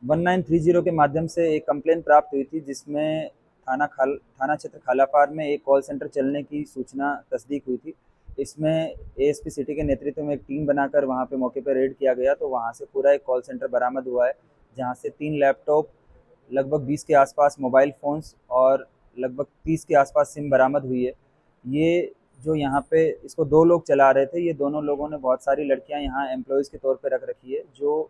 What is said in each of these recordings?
1930 के माध्यम से एक कंप्लेंट प्राप्त हुई थी, जिसमें थाना क्षेत्र खालापार में एक कॉल सेंटर चलने की सूचना तस्दीक हुई थी। इसमें एएसपी सिटी के नेतृत्व में एक टीम बनाकर वहां पे मौके पर रेड किया गया, तो वहां से पूरा एक कॉल सेंटर बरामद हुआ है, जहां से 3 लैपटॉप, लगभग 20 के आसपास मोबाइल फ़ोन्स और लगभग 30 के आसपास सिम बरामद हुई है। ये जो यहाँ पे इसको 2 लोग चला रहे थे, ये दोनों लोगों ने बहुत सारी लड़कियां यहाँ एम्प्लॉयज़ के तौर पे रख रखी है, जो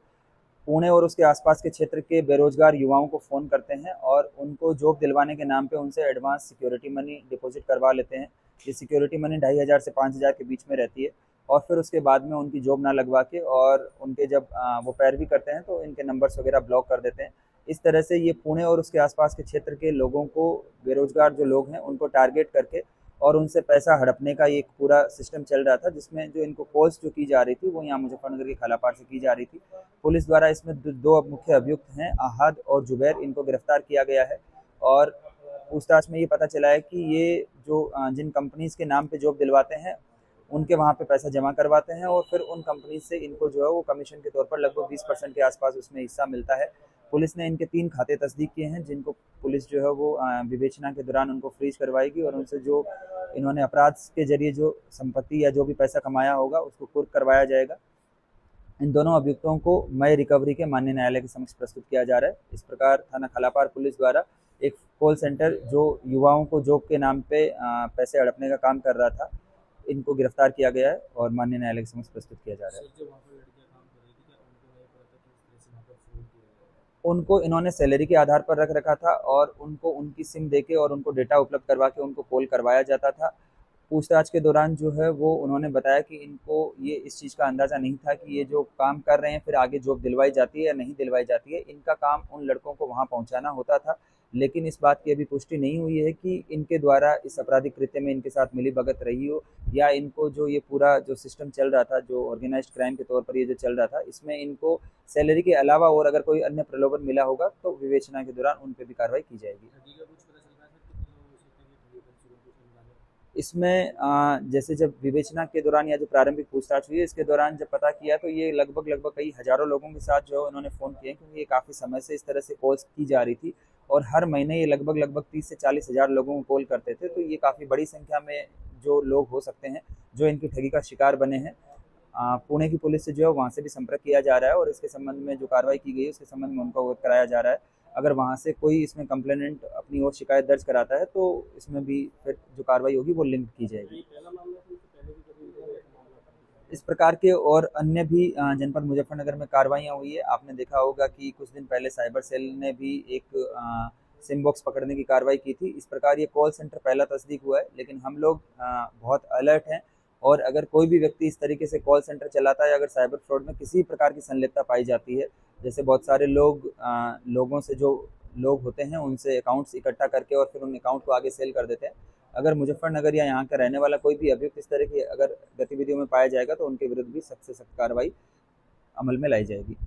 पुणे और उसके आसपास के क्षेत्र के बेरोजगार युवाओं को फ़ोन करते हैं और उनको जॉब दिलवाने के नाम पे उनसे एडवांस सिक्योरिटी मनी डिपॉजिट करवा लेते हैं। ये सिक्योरिटी मनी 2500 से 5000 के बीच में रहती है, और फिर उसके बाद में उनकी जॉब ना लगवा के और उनके जब वो पैरवी करते हैं तो इनके नंबर्स वगैरह ब्लॉक कर देते हैं। इस तरह से ये पुणे और उसके आसपास के क्षेत्र के लोगों को, बेरोजगार जो लोग हैं, उनको टारगेट करके और उनसे पैसा हड़पने का ये एक पूरा सिस्टम चल रहा था, जिसमें जो इनको कॉल्स जो की जा रही थी वो यहाँ मुजफ्फरनगर के खालापार से की जा रही थी। पुलिस द्वारा इसमें दो मुख्य अभियुक्त हैं, अहाद और जुबैर, इनको गिरफ्तार किया गया है। और पूछताछ में ये पता चला है कि ये जो जिन कंपनीज के नाम पे जॉब दिलवाते हैं, उनके वहाँ पे पैसा जमा करवाते हैं और फिर उन कंपनी से इनको जो है वो कमीशन के तौर पर लगभग 20% के आसपास उसमें हिस्सा मिलता है। पुलिस ने इनके 3 खाते तस्दीक किए हैं, जिनको पुलिस जो है वो विवेचना के दौरान उनको फ्रीज करवाएगी और उनसे जो इन्होंने अपराध के जरिए जो संपत्ति या जो भी पैसा कमाया होगा उसको कुर्क करवाया जाएगा। इन दोनों अभियुक्तों को मई रिकवरी के माननीय न्यायालय के समक्ष प्रस्तुत किया जा रहा है। इस प्रकार थाना खालापार पुलिस द्वारा एक कॉल सेंटर जो युवाओं को जॉब के नाम पे पैसे हड़पने का काम कर रहा था, इनको गिरफ्तार किया गया है और माननीय न्यायालय के समक्ष प्रस्तुत किया जा रहा है। उनको इन्होंने सैलरी के आधार पर रख रखा था और उनको उनकी सिम देके और उनको डेटा उपलब्ध करवा के उनको कॉल करवाया जाता था। पूछताछ के दौरान जो है वो उन्होंने बताया कि इनको ये इस चीज़ का अंदाज़ा नहीं था कि ये जो काम कर रहे हैं फिर आगे जॉब दिलवाई जाती है या नहीं दिलवाई जाती है। इनका काम उन लड़कों को वहाँ पहुँचाना होता था, लेकिन इस बात की अभी पुष्टि नहीं हुई है कि इनके द्वारा इस आपराधिक कृत्य में इनके साथ मिलीभगत रही हो, या इनको जो ये पूरा जो सिस्टम चल रहा था, जो ऑर्गेनाइज्ड क्राइम के तौर पर ये जो चल रहा था, इसमें इनको सैलरी के अलावा और अगर कोई अन्य प्रलोभन मिला होगा तो विवेचना के दौरान उन पे भी कार्रवाई की जाएगी। इसमें जैसे जब विवेचना के दौरान या जो प्रारंभिक पूछताछ हुई है, इसके दौरान जब पता किया तो ये लगभग लगभग कई हज़ारों लोगों के साथ जो है उन्होंने फ़ोन किए, क्योंकि ये काफ़ी समय से इस तरह से कॉल्स की जा रही थी और हर महीने ये लगभग लगभग 30 से 40 हज़ार लोगों को कॉल करते थे। तो ये काफ़ी बड़ी संख्या में जो लोग हो सकते हैं जो इनकी ठगी का शिकार बने हैं। पुणे की पुलिस से जो है वहाँ से भी संपर्क किया जा रहा है और इसके संबंध में जो कार्रवाई की गई है उसके संबंध में उनको अवगत कराया जा रहा है। अगर वहाँ से कोई इसमें कंप्लेनेंट अपनी ओर शिकायत दर्ज कराता है तो इसमें भी फिर जो कार्रवाई होगी वो लिंक की जाएगी। इस प्रकार के और अन्य भी जनपद मुजफ्फरनगर में कार्रवाइयाँ हुई है। आपने देखा होगा कि कुछ दिन पहले साइबर सेल ने भी एक सिम बॉक्स पकड़ने की कार्रवाई की थी। इस प्रकार ये कॉल सेंटर पहला तस्दीक हुआ है, लेकिन हम लोग बहुत अलर्ट हैं और अगर कोई भी व्यक्ति इस तरीके से कॉल सेंटर चलाता है, अगर साइबर फ्रॉड में किसी प्रकार की संलिप्तता पाई जाती है, जैसे बहुत सारे लोगों से जो लोग होते हैं उनसे अकाउंट्स इकट्ठा करके और फिर उन अकाउंट को आगे सेल कर देते हैं। अगर मुजफ्फरनगर या यहाँ का रहने वाला कोई भी अभियुक्त इस तरह की अगर गतिविधियों में पाया जाएगा तो उनके विरुद्ध भी सख्त से सख्त कार्रवाई अमल में लाई जाएगी।